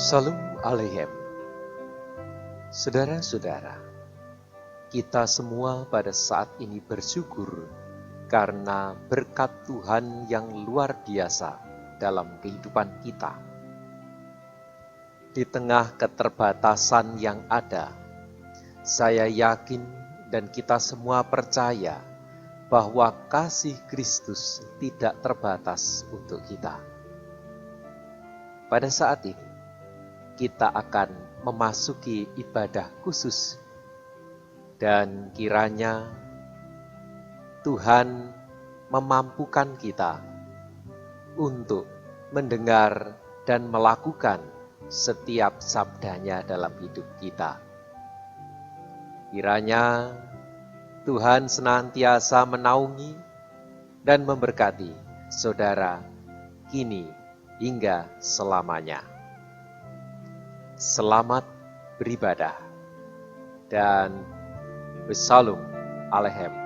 Salam Aleichem. Saudara-saudara, kita semua pada saat ini bersyukur karena berkat Tuhan yang luar biasa dalam kehidupan kita. Di tengah keterbatasan yang ada, saya yakin dan kita semua percaya bahwa kasih Kristus tidak terbatas untuk kita. Pada saat ini, kita akan memasuki ibadah khusus dan kiranya Tuhan memampukan kita untuk mendengar dan melakukan setiap sabdanya dalam hidup kita. Kiranya Tuhan senantiasa menaungi dan memberkati saudara kini hingga selamanya. Selamat beribadah dan Shalom Aleichem.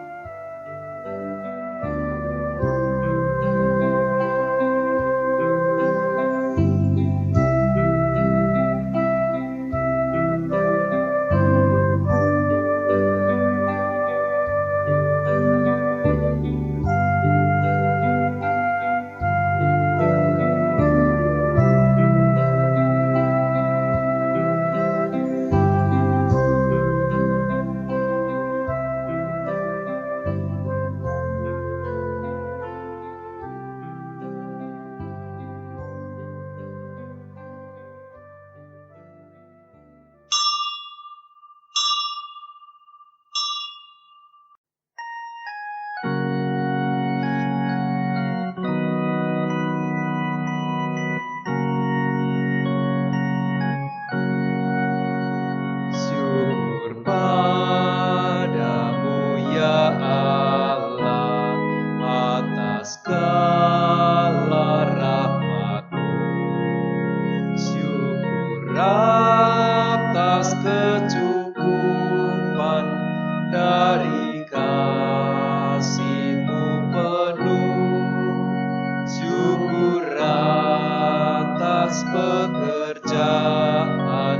Pekerjaan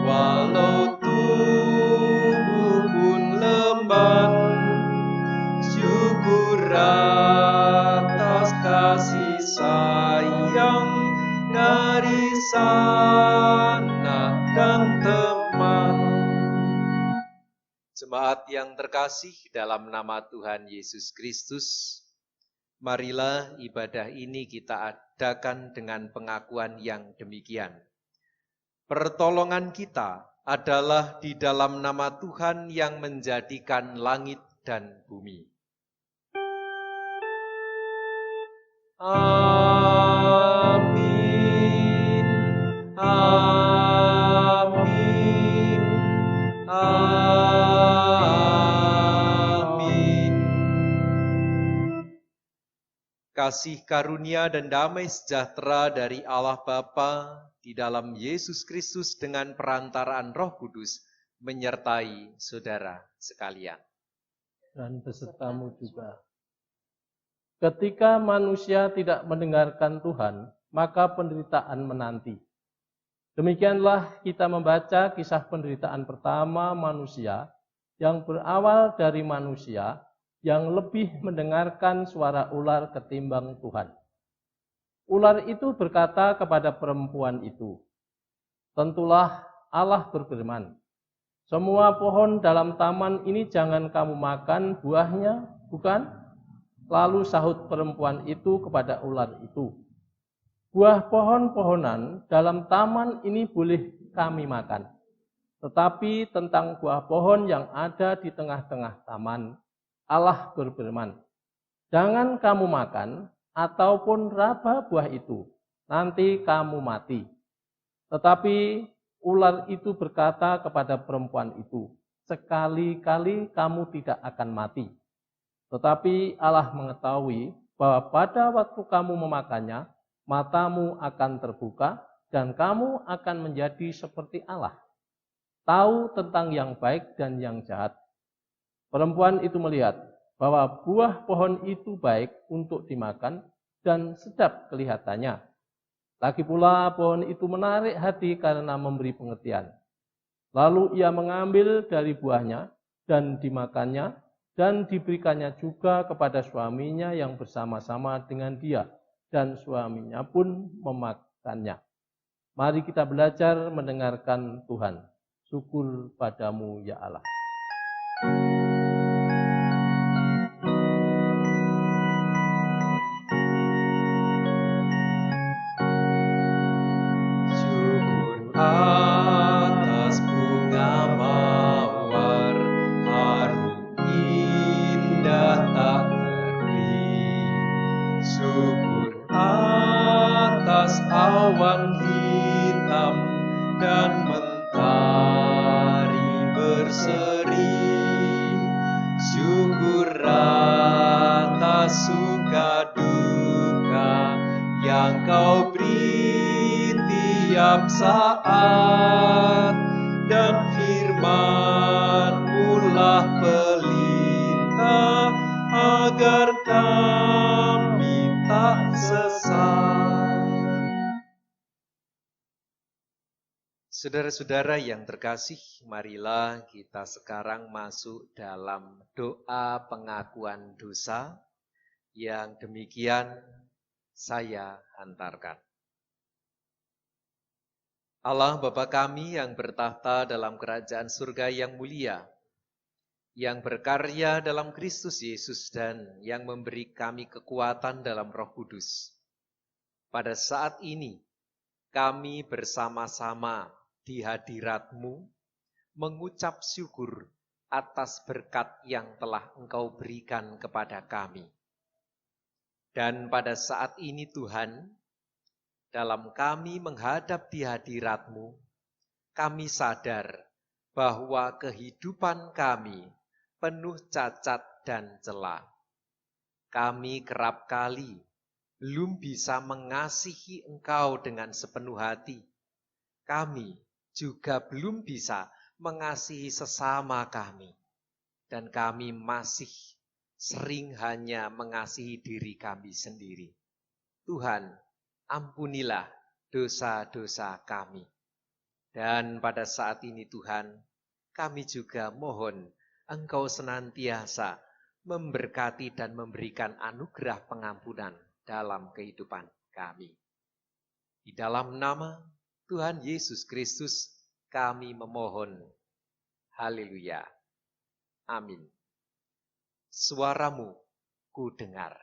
walau tubuh pun lemah, syukur atas kasih sayang dari sanak dan teman. Jemaat yang terkasih dalam nama Tuhan Yesus Kristus, marilah ibadah ini kita adakan dengan pengakuan yang demikian. Pertolongan kita adalah di dalam nama Tuhan yang menjadikan langit dan bumi. Amin. Amin. Amin. Kasih karunia dan damai sejahtera dari Allah Bapa di dalam Yesus Kristus dengan perantaraan Roh Kudus menyertai saudara sekalian. Dan besertamu juga. Ketika manusia tidak mendengarkan Tuhan, maka penderitaan menanti. Demikianlah kita membaca kisah penderitaan pertama manusia yang berawal dari manusia yang lebih mendengarkan suara ular ketimbang Tuhan. Ular itu berkata kepada perempuan itu, "Tentulah Allah berfirman, semua pohon dalam taman ini jangan kamu makan buahnya, bukan?" Lalu sahut perempuan itu kepada ular itu, "Buah pohon-pohonan dalam taman ini boleh kami makan. Tetapi tentang buah pohon yang ada di tengah-tengah taman, Allah berfirman, jangan kamu makan ataupun raba buah itu, nanti kamu mati." Tetapi ular itu berkata kepada perempuan itu, "Sekali-kali kamu tidak akan mati. Tetapi Allah mengetahui bahwa pada waktu kamu memakannya, matamu akan terbuka dan kamu akan menjadi seperti Allah, tahu tentang yang baik dan yang jahat." Perempuan itu melihat bahwa buah pohon itu baik untuk dimakan dan sedap kelihatannya, Lagi pula pohon itu menarik hati karena memberi pengertian. Lalu ia mengambil dari buahnya dan dimakannya, dan diberikannya juga kepada suaminya yang bersama-sama dengan dia, dan suaminya pun memakannya. Mari kita belajar mendengarkan Tuhan. Syukur padamu ya Allah. Syukur atas bunga mawar, harum indah tak teri. Syukur atas awan hitam dan mentari berseri. Syukur atas suka duka yang kau beri tiap saat, dan firman-Mu lah pelita agar kami tak sesat. Saudara-saudara yang terkasih, marilah kita sekarang masuk dalam doa pengakuan dosa yang demikian saya hantarkan. Allah Bapa kami yang bertahta dalam kerajaan surga yang mulia, yang berkarya dalam Kristus Yesus dan yang memberi kami kekuatan dalam Roh Kudus. Pada saat ini kami bersama-sama di hadirat-Mu mengucap syukur atas berkat yang telah Engkau berikan kepada kami. Dan pada saat ini Tuhan, dalam kami menghadap di hadirat-Mu, kami sadar bahwa kehidupan kami penuh cacat dan celah. Kami kerap kali belum bisa mengasihi Engkau dengan sepenuh hati. Kami juga belum bisa mengasihi sesama kami. Dan kami masih sering hanya mengasihi diri kami sendiri. Tuhan, ampunilah dosa-dosa kami. Dan pada saat ini Tuhan, kami juga mohon Engkau senantiasa memberkati dan memberikan anugerah pengampunan dalam kehidupan kami. Di dalam nama Tuhan Yesus Kristus kami memohon. Haleluya. Amin. Suaramu ku dengar.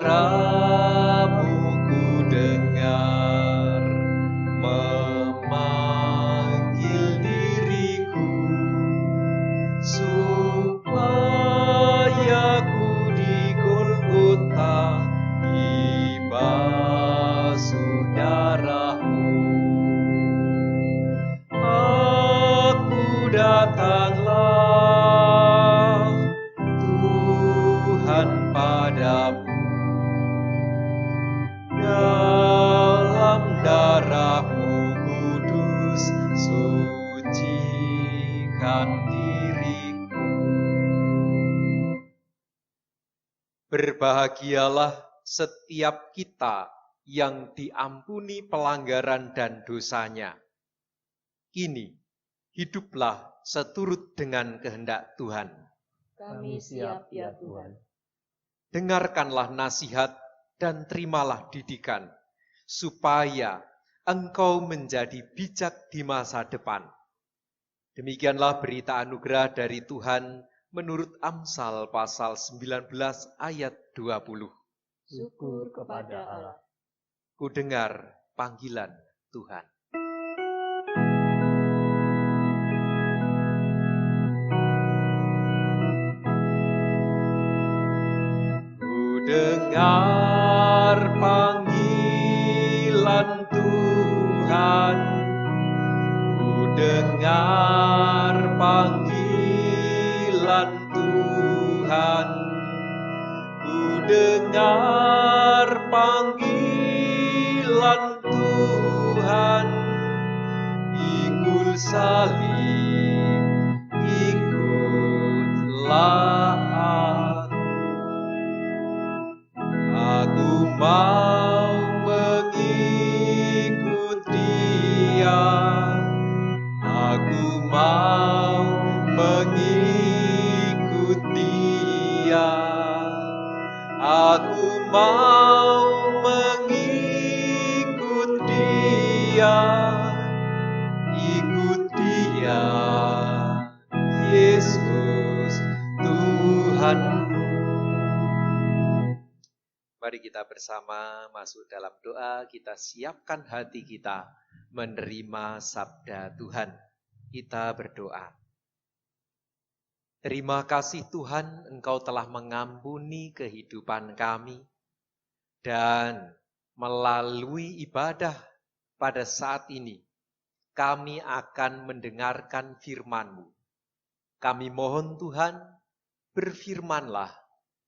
Suaramu ku dengar, memanggil diriku, supaya ku di Golgota dibasuh darah-Mu. Aku datanglah Tuhan padamu, dalam darah-Mu kudus sucikan diriku. Berbahagialah setiap kita yang diampuni pelanggaran dan dosanya. Kini hiduplah seturut dengan kehendak Tuhan. Kami siap ya Tuhan. Dengarkanlah nasihat dan terimalah didikan, supaya engkau menjadi bijak di masa depan. Demikianlah berita anugerah dari Tuhan menurut Amsal pasal 19 ayat 20. Syukur kepada Allah. Ku dengar panggilan Tuhan. Ku dengar panggilan Tuhan. Ku dengar panggilan Tuhan. Ku dengar panggilan Tuhan. Pikul salib, ikutlah aku. Aku mau mengikut Dia. Aku mau mengikut Dia. Aku mau mengikut Dia. Ikut Dia, Yesus Tuhanku. Mari kita bersama masuk dalam doa, kita siapkan hati kita menerima sabda Tuhan. Kita berdoa. Terima kasih Tuhan, Engkau telah mengampuni kehidupan kami. Dan melalui ibadah pada saat ini, kami akan mendengarkan firman-Mu. Kami mohon Tuhan, berfirmanlah,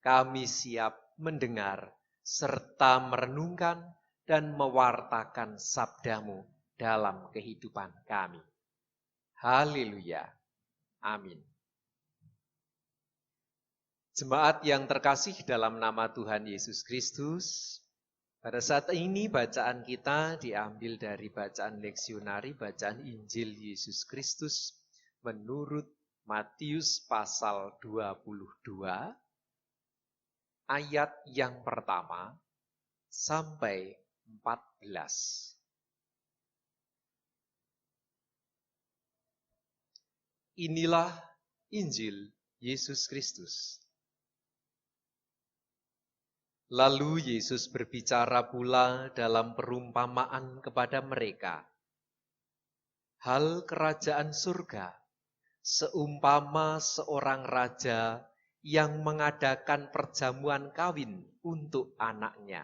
kami siap mendengar, serta merenungkan dan mewartakan sabda-Mu dalam kehidupan kami. Haleluya. Amin. Jemaat yang terkasih dalam nama Tuhan Yesus Kristus, pada saat ini bacaan kita diambil dari bacaan leksionari, bacaan Injil Yesus Kristus menurut Matius pasal 22, ayat yang pertama sampai 14. Inilah Injil Yesus Kristus. Lalu Yesus berbicara pula dalam perumpamaan kepada mereka. Hal kerajaan surga seumpama seorang raja yang mengadakan perjamuan kawin untuk anaknya.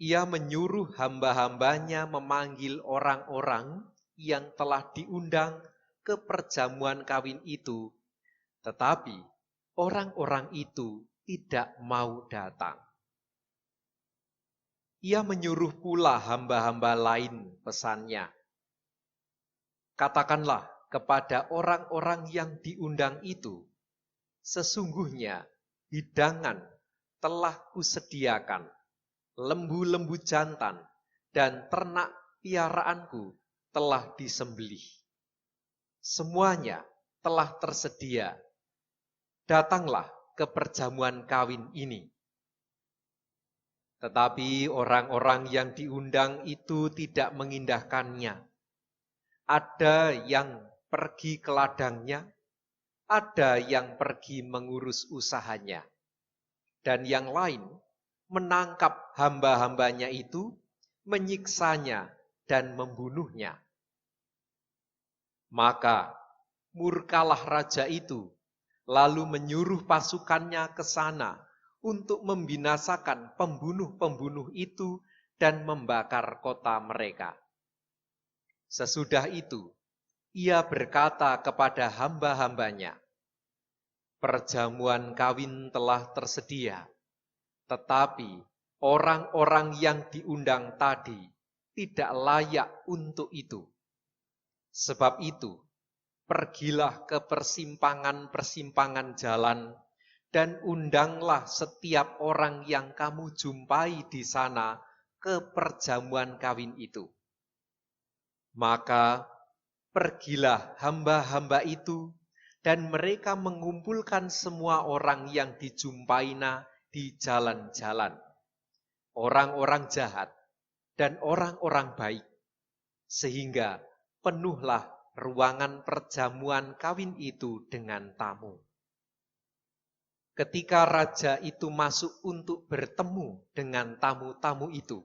Ia menyuruh hamba-hambanya memanggil orang-orang yang telah diundang ke perjamuan kawin itu, tetapi orang-orang itu tidak mau datang. Ia menyuruh pula hamba-hamba lain pesannya. Katakanlah kepada orang-orang yang diundang itu, sesungguhnya hidangan telah kusediakan, lembu-lembu jantan dan ternak piaraanku telah disembelih. Semuanya telah tersedia. Datanglah ke perjamuan kawin ini. Tetapi orang-orang yang diundang itu tidak mengindahkannya. Ada yang pergi ke ladangnya, ada yang pergi mengurus usahanya, dan yang lain menangkap hamba-hambanya itu, menyiksanya dan membunuhnya. Maka murkalah raja itu, lalu menyuruh pasukannya ke sana untuk membinasakan pembunuh-pembunuh itu dan membakar kota mereka. Sesudah itu, ia berkata kepada hamba-hambanya, perjamuan kawin telah tersedia, tetapi orang-orang yang diundang tadi tidak layak untuk itu. Sebab itu, pergilah ke persimpangan-persimpangan jalan dan undanglah setiap orang yang kamu jumpai di sana ke perjamuan kawin itu. Maka pergilah hamba-hamba itu dan mereka mengumpulkan semua orang yang dijumpainya di jalan-jalan, orang-orang jahat dan orang-orang baik, sehingga penuhlah ruangan perjamuan kawin itu dengan tamu. Ketika raja itu masuk untuk bertemu dengan tamu-tamu itu,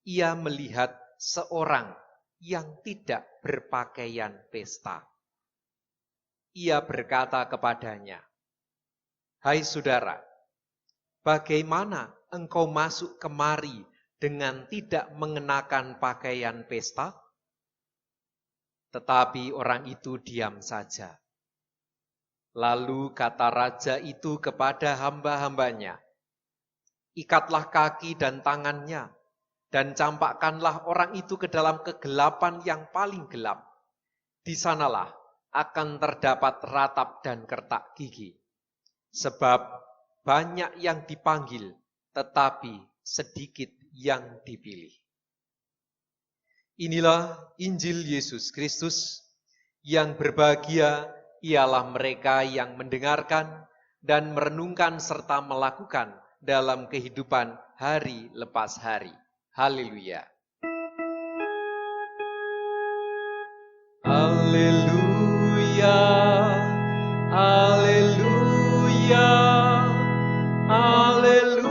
ia melihat seorang yang tidak berpakaian pesta. Ia berkata kepadanya, "Hai saudara, bagaimana engkau masuk kemari dengan tidak mengenakan pakaian pesta?" Tetapi orang itu diam saja. Lalu kata raja itu kepada hamba-hambanya, "Ikatlah kaki dan tangannya, dan campakkanlah orang itu ke dalam kegelapan yang paling gelap. Di sanalah akan terdapat ratap dan kertak gigi. Sebab banyak yang dipanggil, tetapi sedikit yang dipilih. Inilah Injil Yesus Kristus. Yang berbahagia ialah mereka yang mendengarkan dan merenungkan serta melakukan dalam kehidupan hari lepas hari. Haleluya. Haleluya. Haleluya. Haleluya.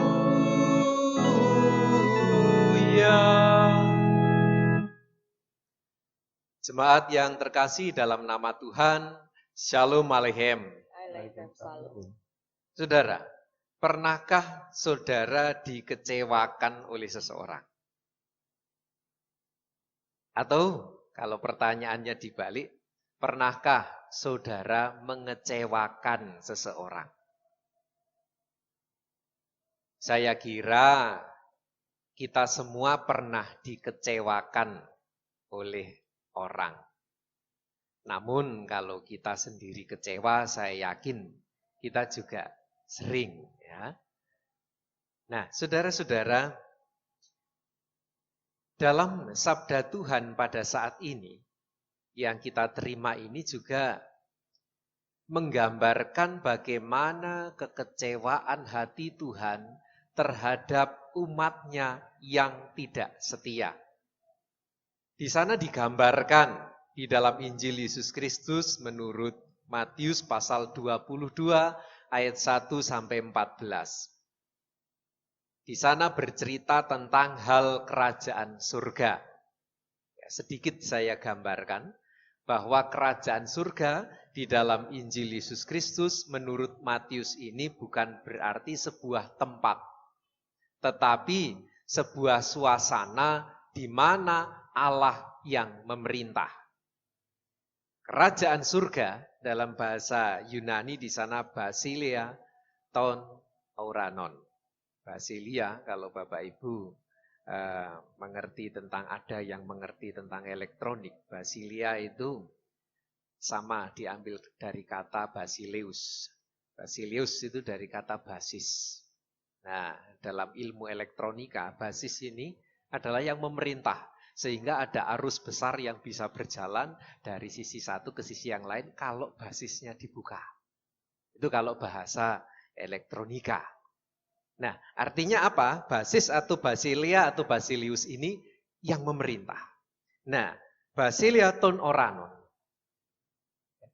Jemaat yang terkasih dalam nama Tuhan, Shalom Aleichem. Waalaikumsalam. Saudara, pernahkah saudara dikecewakan oleh seseorang? Atau kalau pertanyaannya dibalik, pernahkah saudara mengecewakan seseorang? Saya kira kita semua pernah dikecewakan oleh orang. Namun kalau kita sendiri kecewa, saya yakin kita juga sering, ya. Nah, saudara-saudara, dalam sabda Tuhan pada saat ini yang kita terima ini juga menggambarkan bagaimana kekecewaan hati Tuhan terhadap umatnya yang tidak setia. Di sana digambarkan di dalam Injil Yesus Kristus menurut Matius pasal 22 ayat 1 sampai 14. Di sana bercerita tentang hal kerajaan surga. Ya, sedikit saya gambarkan bahwa kerajaan surga di dalam Injil Yesus Kristus menurut Matius ini bukan berarti sebuah tempat, tetapi sebuah suasana di mana Allah yang memerintah. Kerajaan surga dalam bahasa Yunani di sana Basileia ton auranon. Basileia kalau Bapak Ibu mengerti tentang, ada yang mengerti tentang elektronik. Basileia itu sama diambil dari kata basileus. Basileus itu dari kata basis. Nah, dalam ilmu elektronika, basis ini adalah yang memerintah. Sehingga ada arus besar yang bisa berjalan dari sisi satu ke sisi yang lain kalau basisnya dibuka. Itu kalau bahasa elektronika. Nah, artinya apa? Basis atau basileia atau basilius ini yang memerintah. Nah, Basileia ton auranon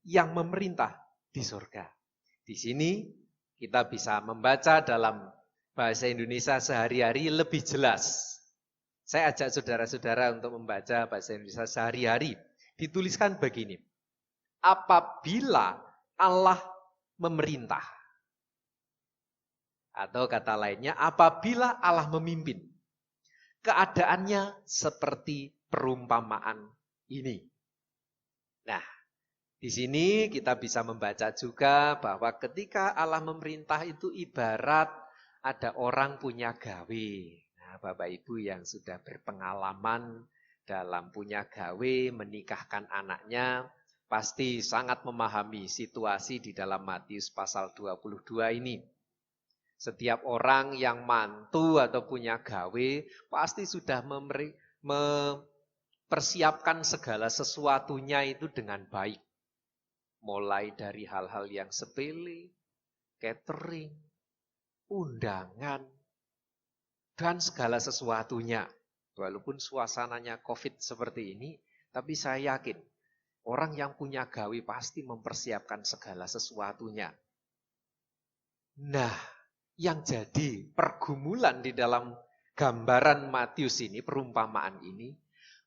yang memerintah di surga. Di sini kita bisa membaca dalam bahasa Indonesia sehari-hari lebih jelas. Saya ajak saudara-saudara untuk membaca bahasa Indonesia sehari-hari. Dituliskan begini. Apabila Allah memerintah. Atau kata lainnya, apabila Allah memimpin. Keadaannya seperti perumpamaan ini. Nah, di sini kita bisa membaca juga bahwa ketika Allah memerintah itu ibarat ada orang punya gawe. Bapak Ibu yang sudah berpengalaman dalam punya gawe, menikahkan anaknya, pasti sangat memahami situasi di dalam Matius pasal 22 ini. Setiap orang yang mantu atau punya gawe, pasti sudah mempersiapkan segala sesuatunya itu dengan baik. Mulai dari hal-hal yang sepele, catering, undangan, dan segala sesuatunya. Walaupun suasananya COVID seperti ini, tapi saya yakin orang yang punya gawe pasti mempersiapkan segala sesuatunya. Nah, yang jadi pergumulan di dalam gambaran Matius ini, perumpamaan ini,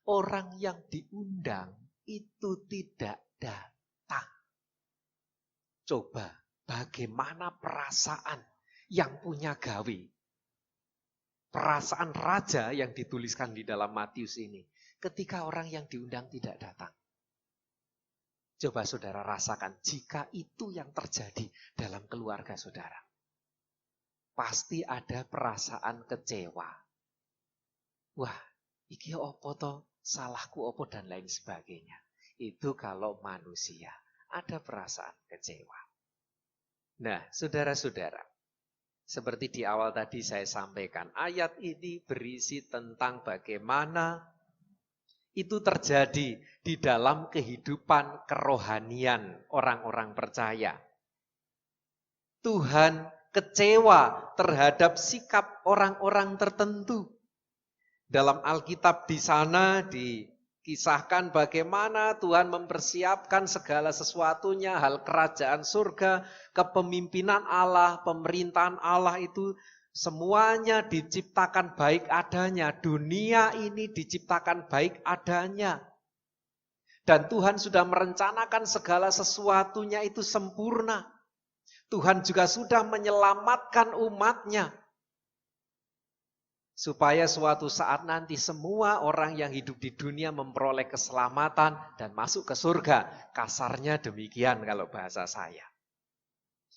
orang yang diundang itu tidak datang. Coba bagaimana perasaan yang punya gawe? Perasaan raja yang dituliskan di dalam Matius ini. Ketika orang yang diundang tidak datang. Coba saudara rasakan jika itu yang terjadi dalam keluarga saudara. Pasti ada perasaan kecewa. wah, iki opo to, salahku opo dan lain sebagainya. Itu kalau manusia ada perasaan kecewa. Nah, saudara-saudara, seperti di awal tadi saya sampaikan, ayat ini berisi tentang bagaimana itu terjadi di dalam kehidupan kerohanian orang-orang percaya. Tuhan kecewa terhadap sikap orang-orang tertentu. Dalam Alkitab di sana dikisahkan bagaimana Tuhan mempersiapkan segala sesuatunya, hal kerajaan surga, kepemimpinan Allah, pemerintahan Allah itu semuanya diciptakan baik adanya. Dunia ini diciptakan baik adanya. Dan Tuhan sudah merencanakan segala sesuatunya itu sempurna. Tuhan juga sudah menyelamatkan umatnya. Supaya suatu saat nanti semua orang yang hidup di dunia memperoleh keselamatan dan masuk ke surga. Kasarnya demikian kalau bahasa saya.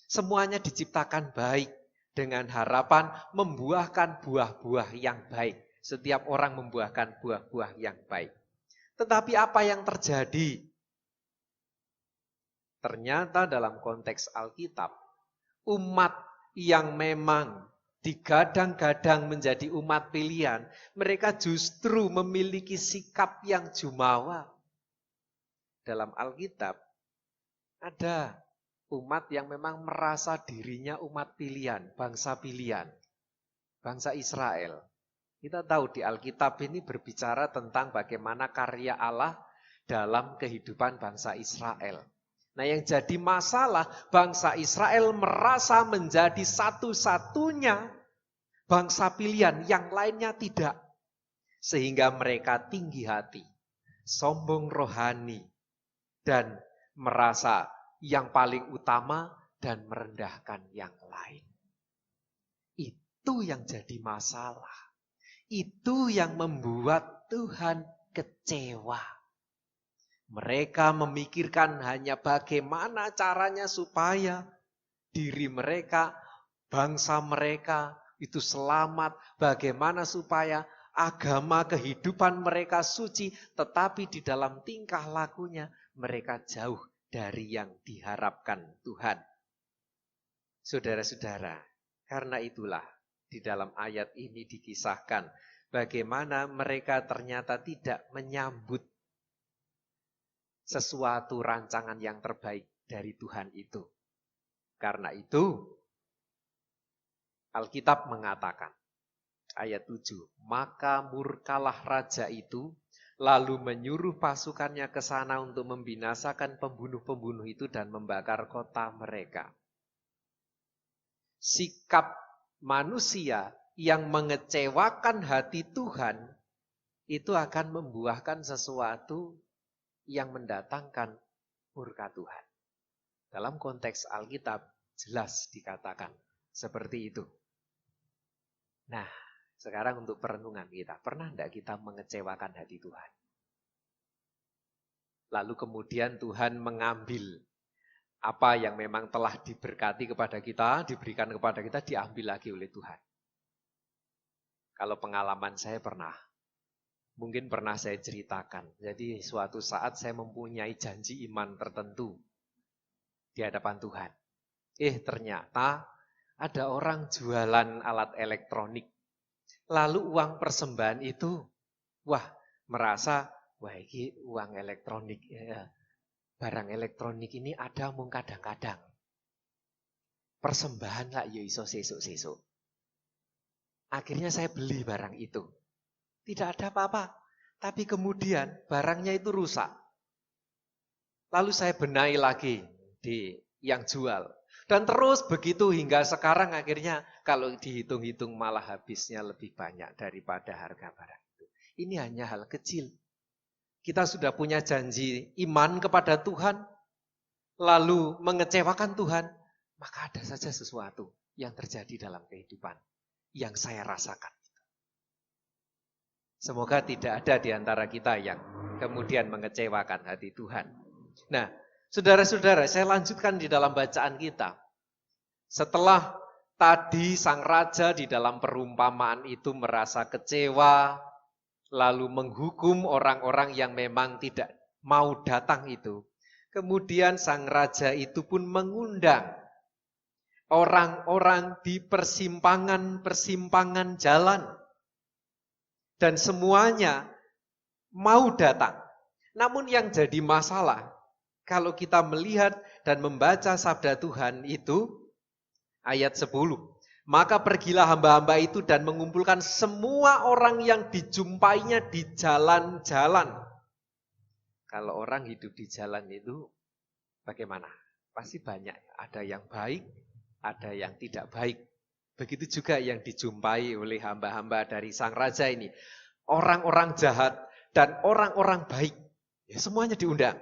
Semuanya diciptakan baik dengan harapan membuahkan buah-buah yang baik. Setiap orang membuahkan buah-buah yang baik. Tetapi apa yang terjadi? Ternyata dalam konteks Alkitab, umat yang memang digadang-gadang menjadi umat pilihan, mereka justru memiliki sikap yang jumawa. Dalam Alkitab, ada umat yang memang merasa dirinya umat pilihan, bangsa pilihan, bangsa Israel. Kita tahu di Alkitab ini berbicara tentang bagaimana karya Allah dalam kehidupan bangsa Israel. Nah, yang jadi masalah, bangsa Israel merasa menjadi satu-satunya bangsa pilihan, yang lainnya tidak. Sehingga mereka tinggi hati, sombong rohani, dan merasa yang paling utama dan merendahkan yang lain. Itu yang jadi masalah. Itu yang membuat Tuhan kecewa. Mereka memikirkan hanya bagaimana caranya supaya diri mereka, bangsa mereka itu selamat. Bagaimana supaya agama kehidupan mereka suci. Tetapi di dalam tingkah lakunya mereka jauh dari yang diharapkan Tuhan. Saudara-saudara, karena itulah di dalam ayat ini dikisahkan bagaimana mereka ternyata tidak menyambut sesuatu rancangan yang terbaik dari Tuhan itu. Karena itu, Alkitab mengatakan, ayat 7, maka murkalah raja itu, lalu menyuruh pasukannya ke sana untuk membinasakan pembunuh-pembunuh itu dan membakar kota mereka. Sikap manusia yang mengecewakan hati Tuhan, itu akan membuahkan sesuatu yang mendatangkan murka Tuhan. Dalam konteks Alkitab jelas dikatakan seperti itu. Nah, sekarang untuk perenungan kita, pernah enggak kita mengecewakan hati Tuhan? Lalu kemudian Tuhan mengambil apa yang memang telah diberkati kepada kita, diberikan kepada kita, diambil lagi oleh Tuhan. Kalau pengalaman saya pernah. Mungkin pernah saya ceritakan. Jadi suatu saat saya mempunyai janji iman tertentu di hadapan Tuhan. Ternyata ada orang jualan alat elektronik. Lalu uang persembahan itu, merasa, ini uang elektronik, barang elektronik ini ada mung kadang-kadang. Persembahan lah ya iso sesuk-sesuk. Akhirnya saya beli barang itu. Tidak ada apa-apa. Tapi kemudian barangnya itu rusak. Lalu saya benahi lagi di yang jual. Dan terus begitu hingga sekarang akhirnya kalau dihitung-hitung malah habisnya lebih banyak daripada harga barang itu. Ini hanya hal kecil. Kita sudah punya janji iman kepada Tuhan. Lalu mengecewakan Tuhan. Maka ada saja sesuatu yang terjadi dalam kehidupan. Yang saya rasakan. Semoga tidak ada di antara kita yang kemudian mengecewakan hati Tuhan. Nah, saudara-saudara, saya lanjutkan di dalam bacaan kita. Setelah tadi sang raja di dalam perumpamaan itu merasa kecewa, lalu menghukum orang-orang yang memang tidak mau datang itu. Kemudian sang raja itu pun mengundang orang-orang di persimpangan-persimpangan jalan. Dan semuanya mau datang. Namun yang jadi masalah, kalau kita melihat dan membaca sabda Tuhan itu, ayat 10. Maka pergilah hamba-hamba itu dan mengumpulkan semua orang yang dijumpainya di jalan-jalan. Kalau orang hidup di jalan itu bagaimana? Pasti banyak. Ada yang baik, ada yang tidak baik. Begitu juga yang dijumpai oleh hamba-hamba dari sang raja ini. Orang-orang jahat dan orang-orang baik. Ya, semuanya diundang.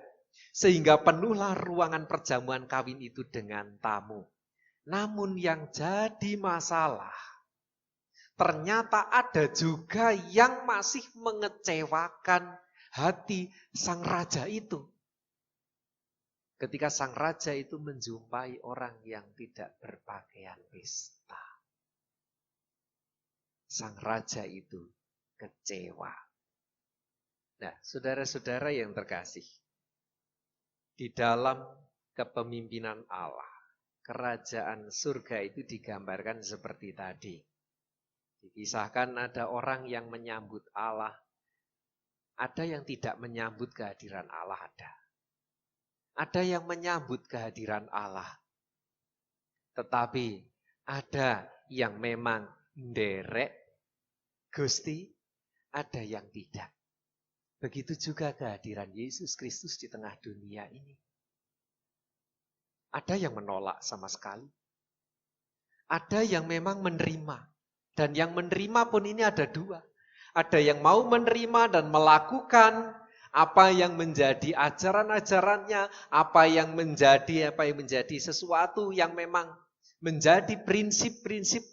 Sehingga penuhlah ruangan perjamuan kawin itu dengan tamu. Namun yang jadi masalah, ternyata ada juga yang masih mengecewakan hati sang raja itu. Ketika sang raja itu menjumpai orang yang tidak berpakaian pesta. Sang raja itu kecewa. Nah, saudara-saudara yang terkasih, di dalam kepemimpinan Allah, kerajaan surga itu digambarkan seperti tadi. Dikisahkan ada orang yang menyambut Allah, ada yang tidak menyambut kehadiran Allah, ada. Ada yang menyambut kehadiran Allah. Tetapi ada yang memang nderek Gusti, ada yang tidak. Begitu juga kehadiran Yesus Kristus di tengah dunia ini. Ada yang menolak sama sekali. Ada yang memang menerima. Dan yang menerima pun ini ada dua. Ada yang mau menerima dan melakukan apa yang menjadi ajaran-ajarannya, apa yang menjadi sesuatu yang memang menjadi prinsip-prinsip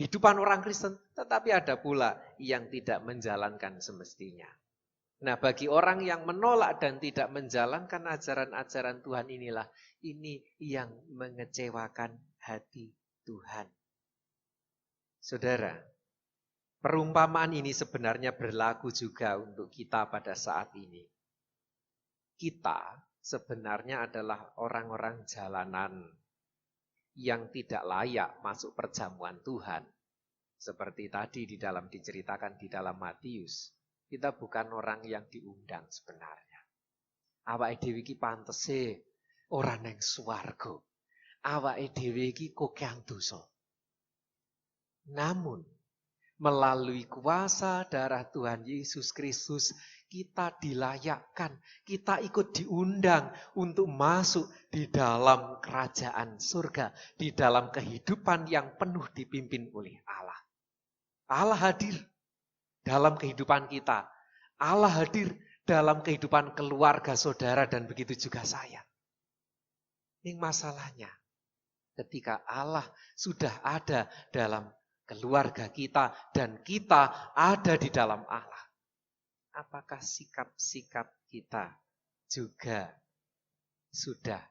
hidupan orang Kristen. Tetapi ada pula yang tidak menjalankan semestinya. Nah, bagi orang yang menolak dan tidak menjalankan ajaran-ajaran Tuhan inilah, ini yang mengecewakan hati Tuhan. Saudara, perumpamaan ini sebenarnya berlaku juga untuk kita pada saat ini. Kita sebenarnya adalah orang-orang jalanan yang tidak layak masuk perjamuan Tuhan. Seperti tadi diceritakan di dalam Matius. Kita bukan orang yang diundang sebenarnya. Awake dhewe iki pantese ora nang swarga. Awake dhewe iki kokean dosa. Namun melalui kuasa darah Tuhan Yesus Kristus kita dilayakkan, kita ikut diundang untuk masuk di dalam kerajaan surga, di dalam kehidupan yang penuh dipimpin oleh Allah. Allah hadir dalam kehidupan kita. Allah hadir dalam kehidupan keluarga saudara dan begitu juga saya. Ini masalahnya. Ketika Allah sudah ada dalam keluarga kita dan kita ada di dalam Allah. Apakah sikap-sikap kita juga sudah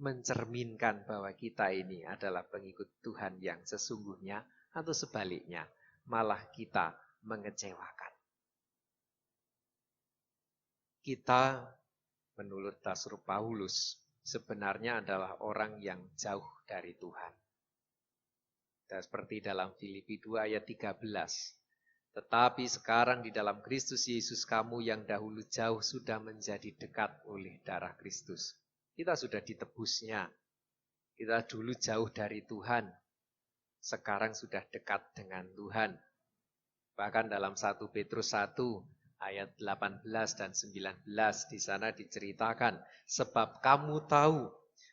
mencerminkan bahwa kita ini adalah pengikut Tuhan yang sesungguhnya, atau sebaliknya malah kita mengecewakan? Kita menurut Rasul Paulus sebenarnya adalah orang yang jauh dari Tuhan. Dan seperti dalam Filipi 2 ayat 13. Tetapi sekarang di dalam Kristus Yesus kamu yang dahulu jauh sudah menjadi dekat oleh darah Kristus. Kita sudah ditebusnya. Kita dulu jauh dari Tuhan. Sekarang sudah dekat dengan Tuhan. Bahkan dalam 1 Petrus 1 ayat 18 dan 19 di sana diceritakan. Sebab kamu tahu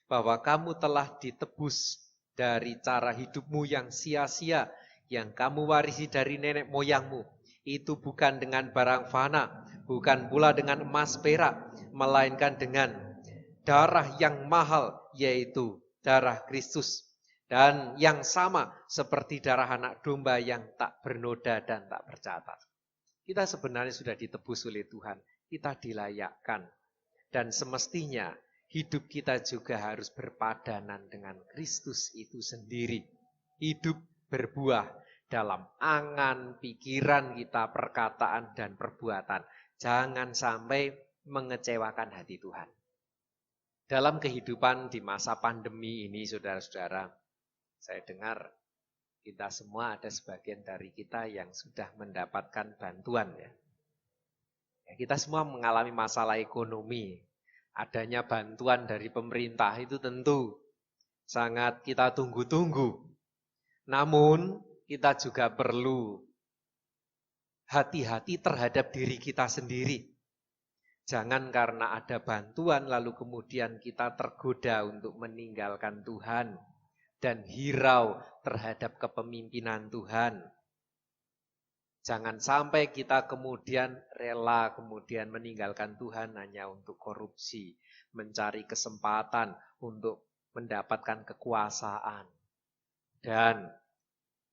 bahwa kamu telah ditebus dari cara hidupmu yang sia-sia, yang kamu warisi dari nenek moyangmu. Itu bukan dengan barang fana, bukan pula dengan emas perak, melainkan dengan darah yang mahal, yaitu darah Kristus. Dan yang sama seperti darah anak domba yang tak bernoda dan tak bercacat. Kita sebenarnya sudah ditebus oleh Tuhan, kita dilayakkan. Dan semestinya hidup kita juga harus berpadanan dengan Kristus itu sendiri. Hidup berbuah dalam angan, pikiran kita, perkataan, dan perbuatan. Jangan sampai mengecewakan hati Tuhan. Dalam kehidupan di masa pandemi ini, saudara-saudara, saya dengar kita semua ada sebagian dari kita yang sudah mendapatkan bantuan ya. Kita semua mengalami masalah ekonomi. Adanya bantuan dari pemerintah itu tentu sangat kita tunggu-tunggu. Namun kita juga perlu hati-hati terhadap diri kita sendiri. Jangan karena ada bantuan lalu kemudian kita tergoda untuk meninggalkan Tuhan dan hirau terhadap kepemimpinan Tuhan. Jangan sampai kita kemudian rela kemudian meninggalkan Tuhan hanya untuk korupsi, mencari kesempatan untuk mendapatkan kekuasaan. Dan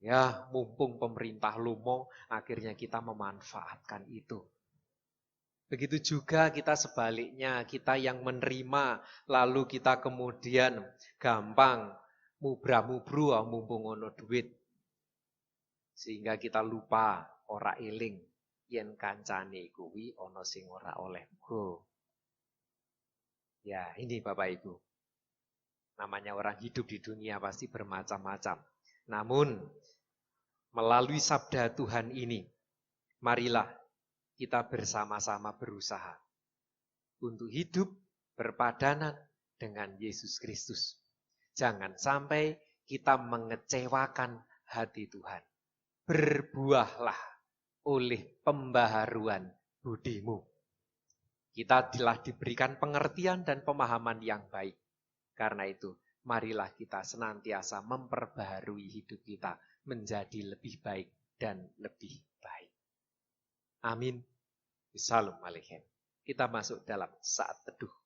ya mumpung pemerintah lomo, akhirnya kita memanfaatkan itu. Begitu juga kita sebaliknya, kita yang menerima, lalu kita kemudian gampang mubra-mubru mumpung ono duit. Sehingga kita lupa ora eling yen kancane kuwi ana sing ora oleh go. Ya, ini Bapak Ibu. Namanya orang hidup di dunia pasti bermacam-macam. Namun melalui sabda Tuhan ini, marilah kita bersama-sama berusaha untuk hidup berpadanan dengan Yesus Kristus. Jangan sampai kita mengecewakan hati Tuhan. Berbuahlah oleh pembaharuan budimu. Kita telah diberikan pengertian dan pemahaman yang baik. Karena itu, marilah kita senantiasa memperbaharui hidup kita menjadi lebih baik dan lebih baik. Amin. Assalamualaikum. Kita masuk dalam saat teduh.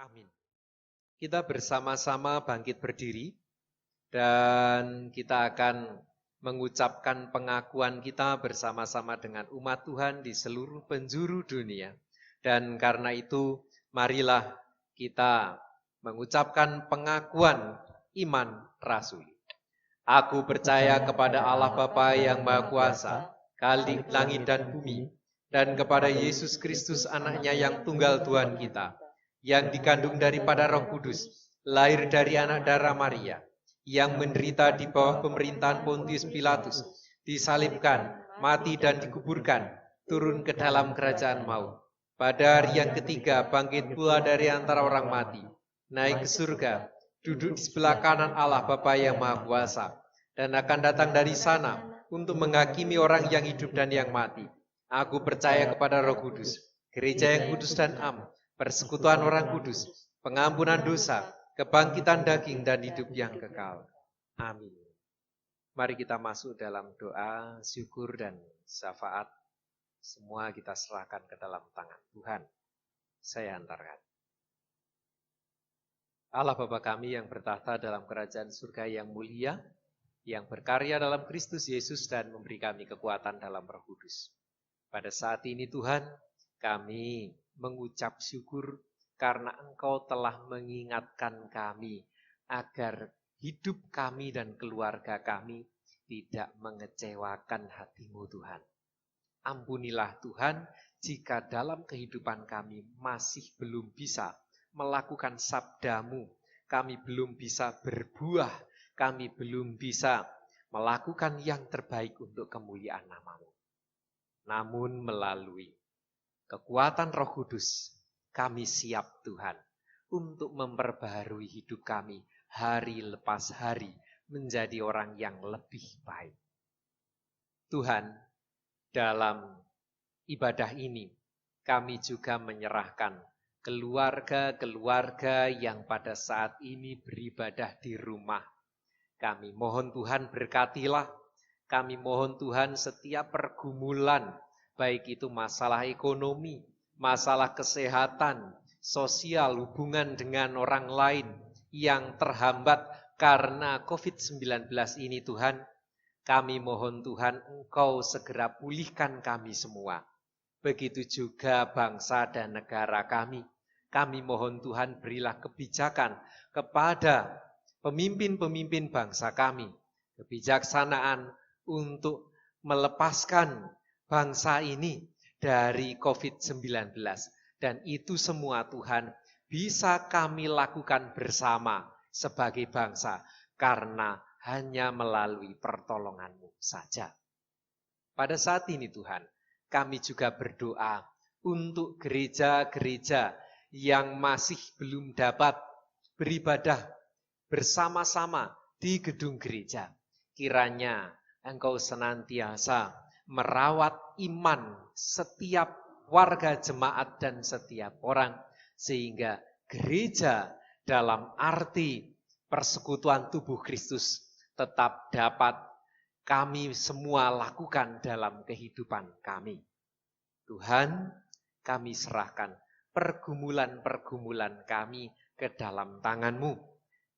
Amin. Kita bersama-sama bangkit berdiri dan kita akan mengucapkan pengakuan kita bersama-sama dengan umat Tuhan di seluruh penjuru dunia. Dan karena itu, marilah kita mengucapkan pengakuan iman rasuli. Aku percaya kepada Allah Bapa yang Maha Kuasa, Khalik langit dan bumi, dan kepada Yesus Kristus anaknya yang tunggal Tuhan kita, yang dikandung daripada Roh Kudus, lahir dari anak darah Maria, yang menderita di bawah pemerintahan Pontius Pilatus, disalibkan, mati dan dikuburkan, turun ke dalam kerajaan maut. Pada hari yang ketiga bangkit pula dari antara orang mati, naik ke surga, duduk di sebelah kanan Allah Bapa yang Maha Kuasa, dan akan datang dari sana untuk menghakimi orang yang hidup dan yang mati. Aku percaya kepada Roh Kudus, gereja yang kudus dan am, persekutuan orang kudus, pengampunan dosa, kebangkitan daging dan hidup yang kekal. Amin. Mari kita masuk dalam doa, syukur dan syafaat. Semua kita serahkan ke dalam tangan Tuhan. Saya antarkan. Allah Bapa kami yang bertahta dalam kerajaan surga yang mulia, yang berkarya dalam Kristus Yesus dan memberi kami kekuatan dalam Roh Kudus. Pada saat ini Tuhan, kami mengucap syukur karena Engkau telah mengingatkan kami agar hidup kami dan keluarga kami tidak mengecewakan hati-Mu Tuhan. Ampunilah Tuhan, jika dalam kehidupan kami masih belum bisa melakukan sabda-Mu, kami belum bisa berbuah, kami belum bisa melakukan yang terbaik untuk kemuliaan nama-Mu. Namun melalui kekuatan Roh Kudus, kami siap Tuhan untuk memperbaharui hidup kami hari lepas hari menjadi orang yang lebih baik. Tuhan, dalam ibadah ini kami juga menyerahkan keluarga-keluarga yang pada saat ini beribadah di rumah. Kami mohon Tuhan berkatilah, kami mohon Tuhan setiap pergumulan, baik itu masalah ekonomi, masalah kesehatan, sosial, hubungan dengan orang lain yang terhambat karena COVID-19 ini Tuhan, kami mohon Tuhan Engkau segera pulihkan kami semua. Begitu juga bangsa dan negara kami. Kami mohon Tuhan berilah kebijakan kepada pemimpin-pemimpin bangsa kami. Kebijaksanaan untuk melepaskan bangsa ini dari COVID-19. Dan itu semua Tuhan bisa kami lakukan bersama sebagai bangsa. Karena hanya melalui pertolongan-Mu saja. Pada saat ini Tuhan, kami juga berdoa untuk gereja-gereja yang masih belum dapat beribadah bersama-sama di gedung gereja. Kiranya Engkau senantiasa merawat iman setiap warga jemaat dan setiap orang, sehingga gereja dalam arti persekutuan tubuh Kristus tetap dapat kami semua lakukan dalam kehidupan kami. Tuhan, kami serahkan pergumulan-pergumulan kami ke dalam tangan-Mu.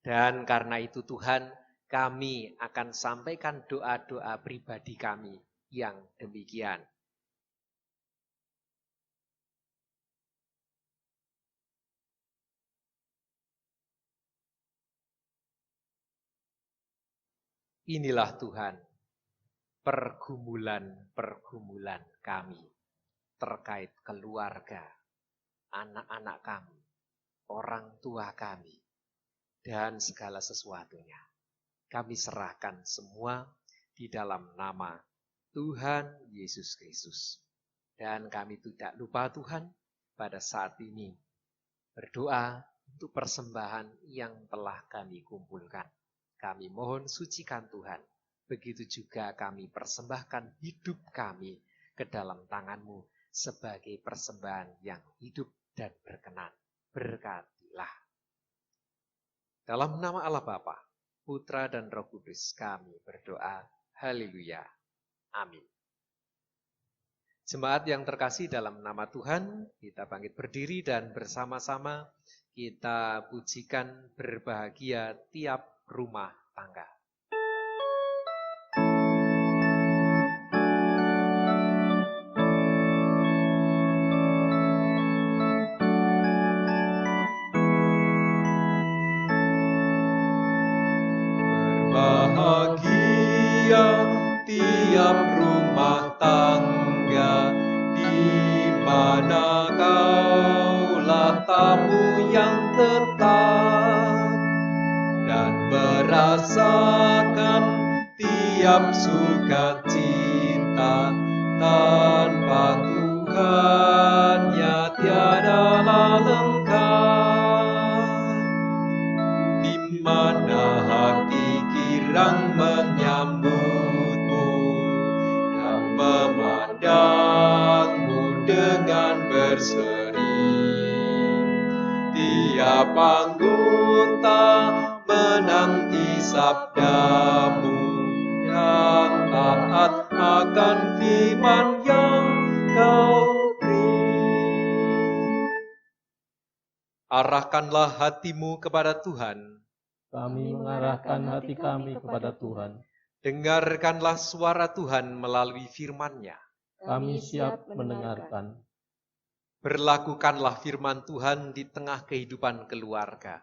Dan karena itu Tuhan, kami akan sampaikan doa-doa pribadi kami yang demikian. Inilah Tuhan, pergumulan-pergumulan kami terkait keluarga, anak-anak kami, orang tua kami, dan segala sesuatunya. Kami serahkan semua di dalam nama Tuhan Yesus Kristus. Dan kami tidak lupa Tuhan pada saat ini berdoa untuk persembahan yang telah kami kumpulkan. Kami mohon sucikan Tuhan. Begitu juga kami persembahkan hidup kami ke dalam tangan-Mu sebagai persembahan yang hidup dan berkenan. Berkatilah. Dalam nama Allah Bapa, Putra dan Roh Kudus kami berdoa. Haleluya. Amin. Jemaat yang terkasih dalam nama Tuhan, kita bangkit berdiri dan bersama-sama kita pujikan berbahagia tiap rumah tangga. Berbahagia tiap rumah tangga, di mana kaulah tamu yang tetap, dan merasakan tiap sukacita. Tanpa Tuhannya tiadalah lengkap, di mana hati girang menyambutmu dan memandangmu dengan berseri. Tiap anggota menanti sabda-Mu yang taat akan firman yang Kau beri. Arahkanlah hatimu kepada Tuhan. Kami mengarahkan hati kami kepada Tuhan. Dengarkanlah suara Tuhan melalui firman-Nya. Kami siap mendengarkan. Berlakukanlah firman Tuhan di tengah kehidupan keluarga.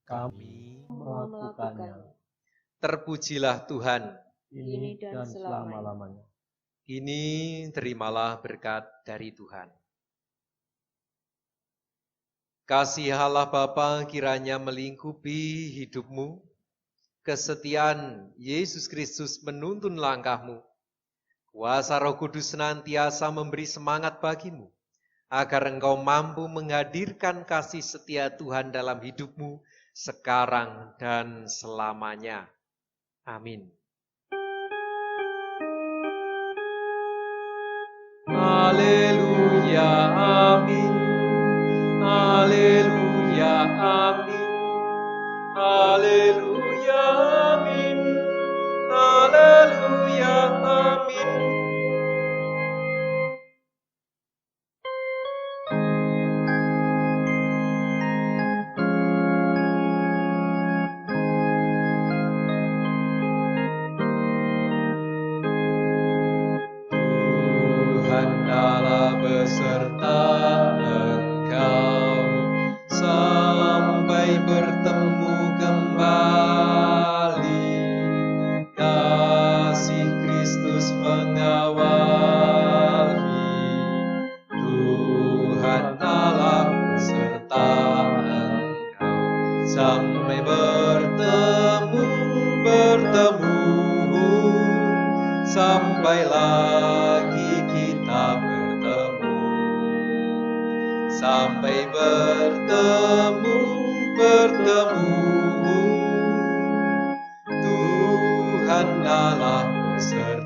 Kami melakukannya. Terpujilah Tuhan. kini dan selama-lamanya. Kini terimalah berkat dari Tuhan. Kasih Allah Bapa kiranya melingkupi hidupmu. Kesetiaan Yesus Kristus menuntun langkahmu. Kuasa Roh Kudus senantiasa memberi semangat bagimu, agar engkau mampu menghadirkan kasih setia Tuhan dalam hidupmu sekarang dan selamanya. Amin. Haleluya, amin. Haleluya, amin. Haleluya, amin. Haleluya, amin. Tuhan Allah beserta engkau sampai bertemu kembali. Kasih Kristus mengawali. Tuhan Allah beserta engkau sampai bertemu, sampai lagi kita bertemu. Sampai bertemu. Tuhan Allah beserta